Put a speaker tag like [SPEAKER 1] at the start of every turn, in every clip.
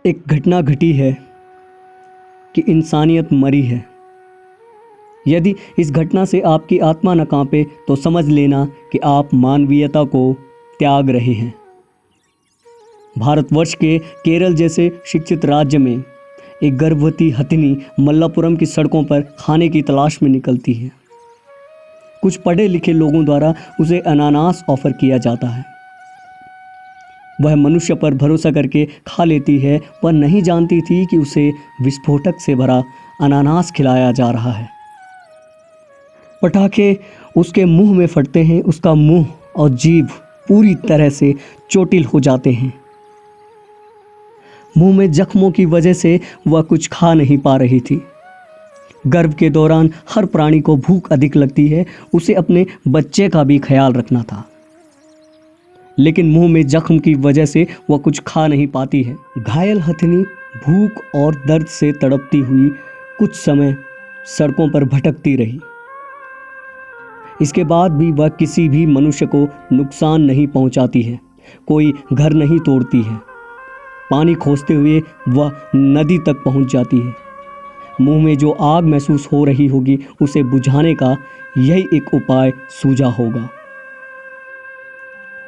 [SPEAKER 1] एक घटना घटी है कि इंसानियत मरी है। यदि इस घटना से आपकी आत्मा न कांपे तो समझ लेना कि आप मानवीयता को त्याग रहे हैं। भारतवर्ष के केरल जैसे शिक्षित राज्य में एक गर्भवती हथिनी मल्लापुरम की सड़कों पर खाने की तलाश में निकलती है। कुछ पढ़े लिखे लोगों द्वारा उसे अनानास ऑफर किया जाता है। वह मनुष्य पर भरोसा करके खा लेती है, पर नहीं जानती थी कि उसे विस्फोटक से भरा अनानास खिलाया जा रहा है। पटाखे उसके मुंह में फटते हैं। उसका मुंह और जीभ पूरी तरह से चोटिल हो जाते हैं। मुंह में जख्मों की वजह से वह कुछ खा नहीं पा रही थी। गर्भ के दौरान हर प्राणी को भूख अधिक लगती है। उसे अपने बच्चे का भी ख्याल रखना था, लेकिन मुंह में जख्म की वजह से वह कुछ खा नहीं पाती है। घायल हथिनी भूख और दर्द से तड़पती हुई कुछ समय सड़कों पर भटकती रही। इसके बाद भी वह किसी भी मनुष्य को नुकसान नहीं पहुंचाती है, कोई घर नहीं तोड़ती है। पानी खोजते हुए वह नदी तक पहुंच जाती है। मुंह में जो आग महसूस हो रही होगी उसे बुझाने का यही एक उपाय सूझा होगा।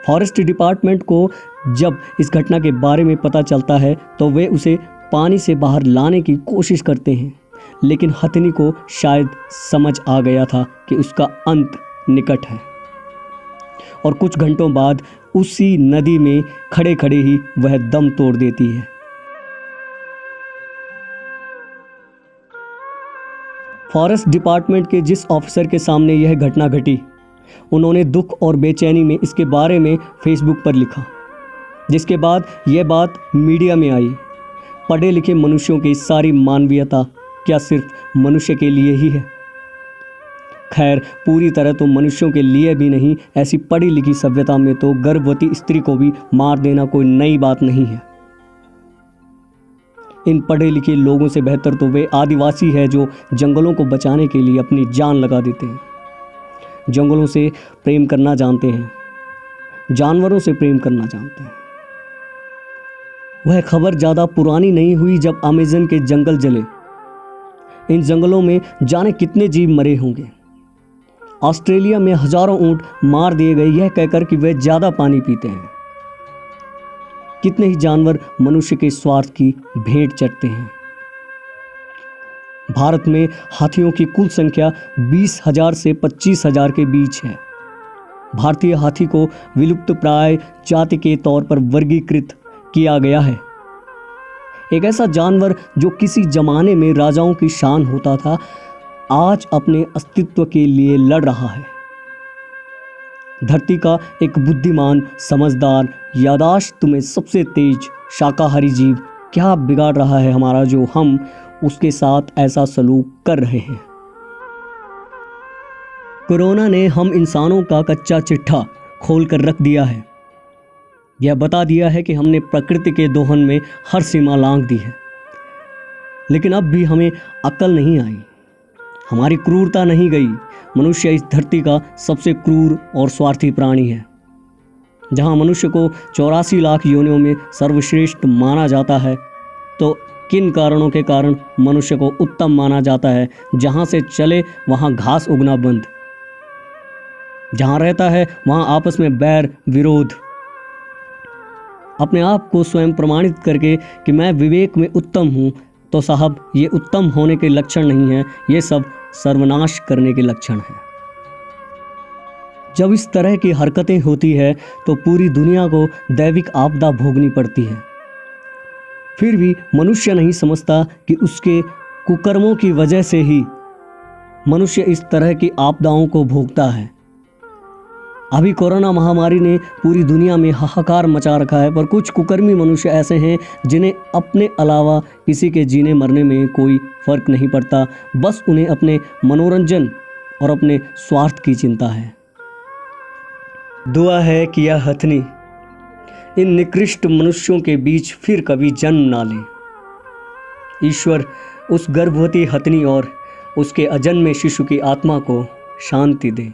[SPEAKER 1] फॉरेस्ट डिपार्टमेंट को जब इस घटना के बारे में पता चलता है तो वे उसे पानी से बाहर लाने की कोशिश करते हैं, लेकिन हथिनी को शायद समझ आ गया था कि उसका अंत निकट है और कुछ घंटों बाद उसी नदी में खड़े खड़े ही वह दम तोड़ देती है। फॉरेस्ट डिपार्टमेंट के जिस ऑफिसर के सामने यह घटना घटी, उन्होंने दुख और बेचैनी में इसके बारे में फेसबुक पर लिखा, जिसके बाद यह बात मीडिया में आई। पढ़े लिखे मनुष्यों की सारी मानवीयता क्या सिर्फ मनुष्य के लिए ही है? खैर, पूरी तरह तो मनुष्यों के लिए भी नहीं। ऐसी पढ़ी लिखी सभ्यता में तो गर्भवती स्त्री को भी मार देना कोई नई बात नहीं है। इन पढ़े लिखे लोगों से बेहतर तो वे आदिवासी है जो जंगलों को बचाने के लिए अपनी जान लगा देते हैं, जंगलों से प्रेम करना जानते हैं, जानवरों से प्रेम करना जानते हैं। वह खबर ज़्यादा पुरानी नहीं हुई जब अमेज़न के जंगल जले। इन जंगलों में जाने कितने जीव मरे होंगे। ऑस्ट्रेलिया में हजारों ऊंट मार दिए गए यह कहकर कि वे ज़्यादा पानी पीते हैं। कितने ही जानवर मनुष्य के स्वार्थ की भेंट चढ़ते हैं। भारत में हाथियों की कुल संख्या 20,000 से 25,000 के बीच है। भारतीय हाथी को विलुप्त प्राय जाति के तौर पर वर्गीकृत किया गया है। एक ऐसा जानवर जो किसी जमाने में राजाओं की शान होता था, आज अपने अस्तित्व के लिए लड़ रहा है। धरती का एक बुद्धिमान, समझदार, याददाश्त में सबसे तेज शाकाहारी जीव क्या बिगाड़ रहा है हमारा, जो हम उसके साथ ऐसा सलूक कर रहे हैं। कोरोना ने हम इंसानों का कच्चा चिट्ठा खोल कर रख दिया है। यह बता दिया है कि हमने प्रकृति के दोहन में हर सीमा लांघ दी है, लेकिन अब भी हमें अक्ल नहीं आई, हमारी क्रूरता नहीं गई। मनुष्य इस धरती का सबसे क्रूर और स्वार्थी प्राणी है। जहां मनुष्य को 84 लाख योनियों में सर्वश्रेष्ठ माना जाता है, तो किन कारणों के कारण मनुष्य को उत्तम माना जाता है? जहां से चले वहां घास उगना बंद, जहां रहता है वहां आपस में बैर विरोध। अपने आप को स्वयं प्रमाणित करके कि मैं विवेक में उत्तम हूं, तो साहब ये उत्तम होने के लक्षण नहीं है, ये सब सर्वनाश करने के लक्षण हैं। जब इस तरह की हरकतें होती है तो पूरी दुनिया को दैविक आपदा भोगनी पड़ती है। फिर भी मनुष्य नहीं समझता कि उसके कुकर्मों की वजह से ही मनुष्य इस तरह की आपदाओं को भोगता है। अभी कोरोना महामारी ने पूरी दुनिया में हाहाकार मचा रखा है, पर कुछ कुकर्मी मनुष्य ऐसे हैं जिन्हें अपने अलावा किसी के जीने मरने में कोई फर्क नहीं पड़ता। बस उन्हें अपने मनोरंजन और अपने स्वार्थ की चिंता है। दुआ है कि यह हथिनी इन निकृष्ट मनुष्यों के बीच फिर कभी जन्म ना ले। ईश्वर उस गर्भवती हथिनी और उसके अजन्मे शिशु की आत्मा को शांति दे।